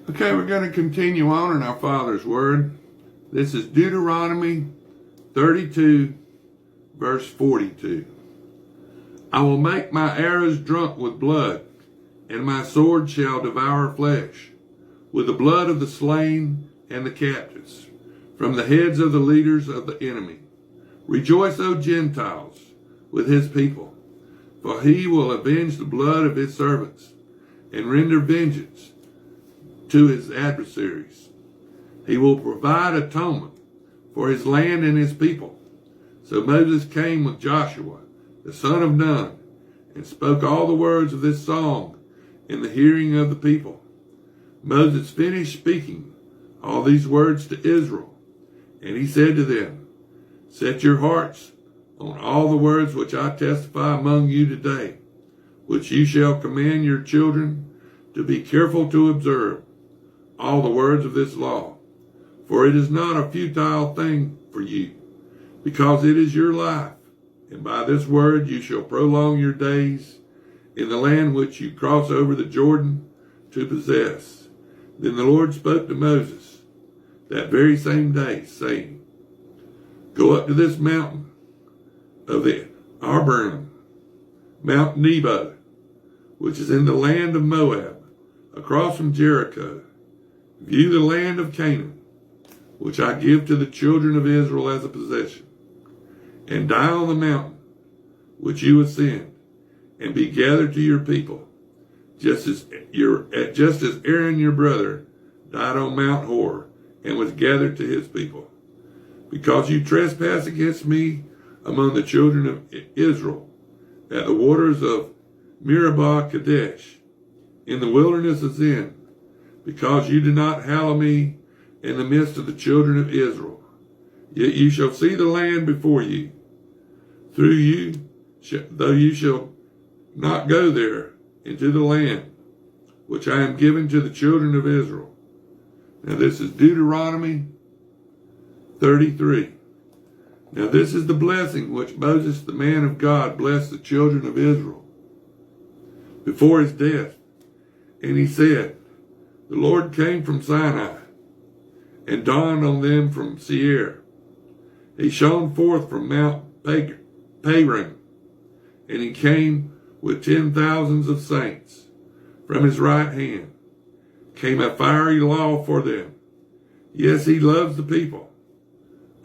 Okay, we're going to continue on in our Father's Word. This is Deuteronomy 32, verse 42. I will make my arrows drunk with blood, and my sword shall devour flesh, with the blood of the slain and the captives, from the heads of the leaders of the enemy. Rejoice, O Gentiles, with his people, for he will avenge the blood of his servants, and render vengeance to his adversaries. He will provide atonement for his land and his people. So Moses came with Joshua, the son of Nun, and spoke all the words of this song in the hearing of the people. Moses finished speaking all these words to Israel, and he said to them, set your hearts on all the words which I testify among you today, which you shall command your children to be careful to observe all the words of this law. For it is not a futile thing for you, because it is your life, and by this word you shall prolong your days in the land which you cross over the Jordan to possess. Then the Lord spoke to Moses that very same day, saying, go up to this mountain of the Abarim, Mount Nebo, which is in the land of Moab, across from Jericho. View the land of Canaan, which I give to the children of Israel as a possession, and die on the mountain which you ascend, and be gathered to your people, just as Aaron your brother died on Mount Hor, and was gathered to his people. Because you trespass against me among the children of Israel, at the waters of Meribah Kadesh, in the wilderness of Zin, because you do not hallow me in the midst of the children of Israel. Yet you shall see the land before you. Through you, though you shall not go there into the land which I am giving to the children of Israel. Now this is Deuteronomy 33. Now this is the blessing which Moses, the man of God, blessed the children of Israel before his death. And he said, the Lord came from Sinai and dawned on them from Seir. He shone forth from Mount Paran, and he came with 10,000s of saints. From his right hand came a fiery law for them. Yes, he loves the people.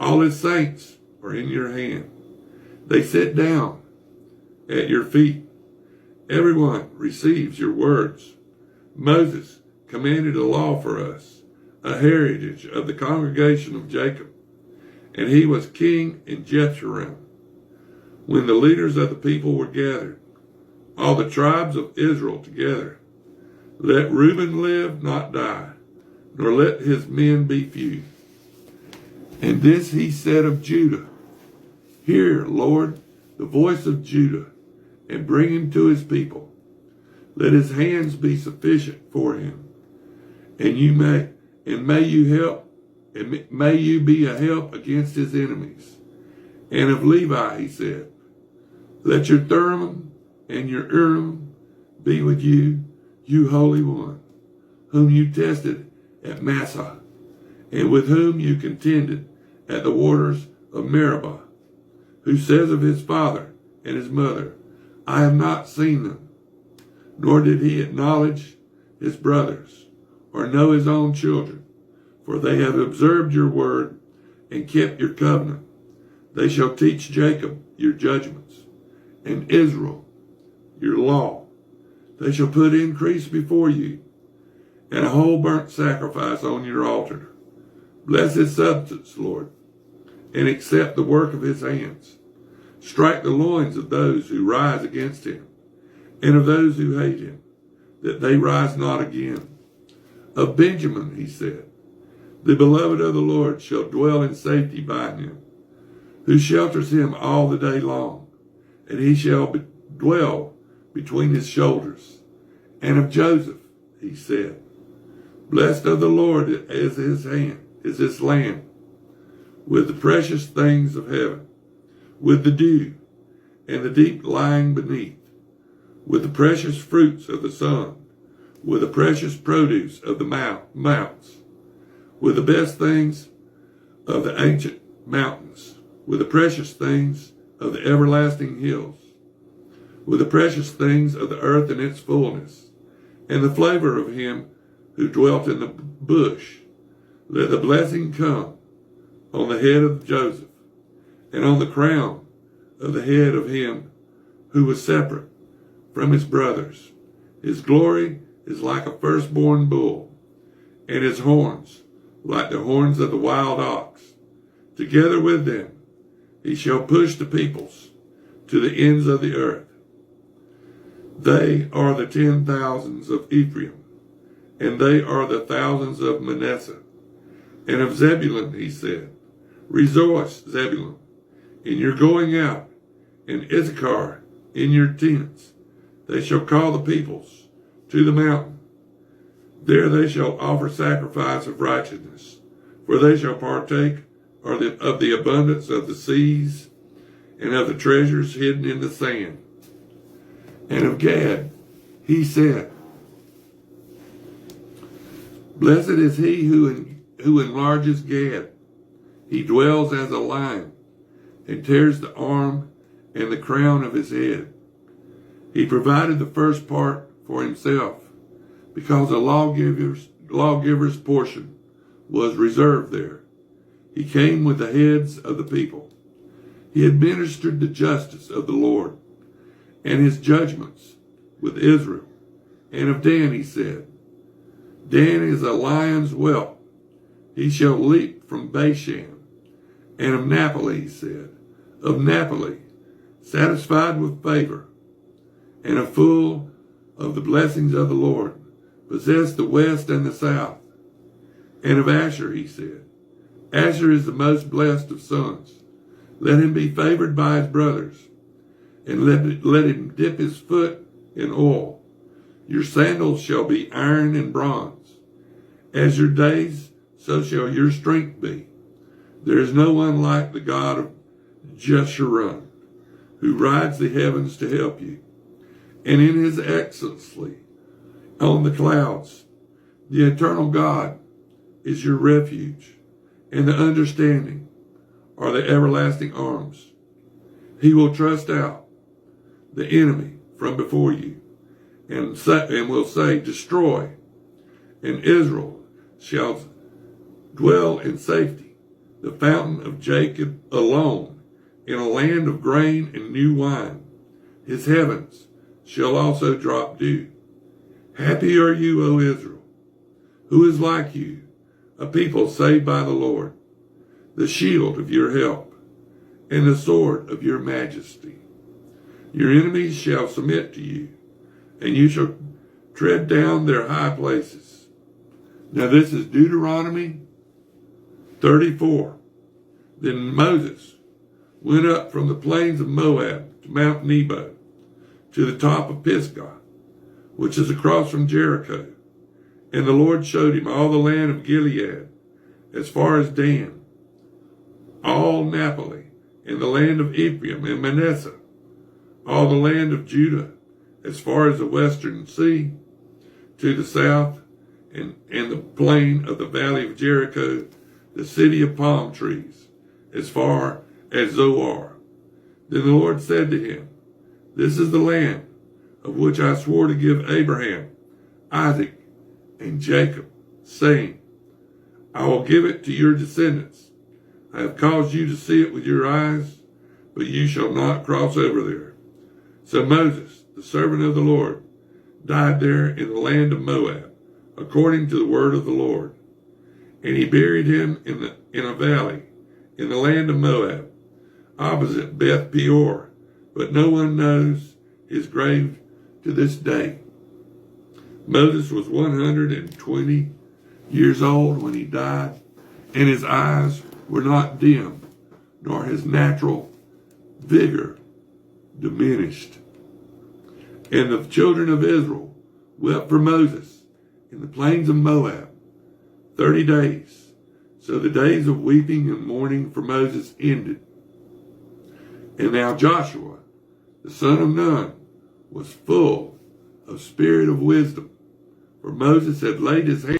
All his saints are in your hand. They sit down at your feet. Everyone receives your words. Moses commanded a law for us, a heritage of the congregation of Jacob. And he was king in Jeshurun. When the leaders of the people were gathered, all the tribes of Israel together, let Reuben live, not die, nor let his men be few. And this he said of Judah, hear, Lord, the voice of Judah, and bring him to his people. Let his hands be sufficient for him. And may you be a help against his enemies. And of Levi, he said, let your Thummim and your Urim be with you, you Holy One, whom you tested at Massah, and with whom you contended at the waters of Meribah, who says of his father and his mother, I have not seen them, nor did he acknowledge his brothers, or know his own children, for they have observed your word and kept your covenant. They shall teach Jacob your judgments, and Israel your law. They shall put increase before you, and a whole burnt sacrifice on your altar. Bless his substance, Lord, and accept the work of his hands. Strike the loins of those who rise against him, and of those who hate him, that they rise not again. Of Benjamin, he said, the beloved of the Lord shall dwell in safety by him, who shelters him all the day long, and he shall dwell between his shoulders. And of Joseph, he said, blessed of the Lord is his land, with the precious things of heaven, with the dew and the deep lying beneath, with the precious fruits of the sun, with the precious produce of the mounts, with the best things of the ancient mountains, with the precious things of the everlasting hills, with the precious things of the earth and its fullness, and the flavor of him who dwelt in the bush. Let the blessing come on the head of Joseph, and on the crown of the head of him who was separate from his brothers. His glory is like a firstborn bull, and his horns like the horns of the wild ox. Together with them he shall push the peoples to the ends of the earth. They are the 10,000s of Ephraim, and they are the thousands of Manasseh. And of Zebulun he said, Rejoice, Zebulun, in your going out, and Issachar in your tents. They shall call the peoples to the mountain. There they shall offer sacrifice of righteousness, for they shall partake of the abundance of the seas and of the treasures hidden in the sand. And of Gad he said, Blessed is he who enlarges Gad. He dwells as a lion, and tears the arm and the crown of his head. He provided the first part for himself, because a lawgiver's portion was reserved there. He came with the heads of the people. He administered the justice of the Lord, and his judgments with Israel. And of Dan he said, Dan is a lion's whelp. He shall leap from Bashan. And of Naphtali he said, of Naphtali, satisfied with favor, and a full of the blessings of the Lord, possess the west and the south. And of Asher he said, Asher is the most blessed of sons. Let him be favored by his brothers, and let him dip his foot in oil. Your sandals shall be iron and bronze. As your days, so shall your strength be. There is no one like the God of Jeshurun, who rides the heavens to help you. And in his excellency on the clouds, the eternal God is your refuge, and the understanding are the everlasting arms. He will thrust out the enemy from before you, and will say, Destroy, and Israel shall dwell in safety. The fountain of Jacob alone, in a land of grain and new wine. His heavens shall also drop dew. Happy are you, O Israel, who is like you, a people saved by the Lord, the shield of your help, and the sword of your majesty. Your enemies shall submit to you, and you shall tread down their high places. Now this is Deuteronomy 34. Then Moses went up from the plains of Moab to Mount Nebo, to the top of Pisgah, which is across from Jericho. And the Lord showed him all the land of Gilead, as far as Dan, all Naphtali, and the land of Ephraim and Manasseh, all the land of Judah, as far as the western sea, to the south, and the plain of the valley of Jericho, the city of palm trees, as far as Zoar. Then the Lord said to him, This is the land of which I swore to give Abraham, Isaac, and Jacob, saying, I will give it to your descendants. I have caused you to see it with your eyes, but you shall not cross over there. So Moses, the servant of the Lord, died there in the land of Moab, according to the word of the Lord. And he buried him in a valley in the land of Moab, opposite Beth Peor, but no one knows his grave to this day. Moses was 120 years old when he died, and his eyes were not dim, nor his natural vigor diminished. And the children of Israel wept for Moses in the plains of Moab 30 days. So the days of weeping and mourning for Moses ended. And now Joshua, the son of Nun, was full of spirit of wisdom, For Moses had laid his hand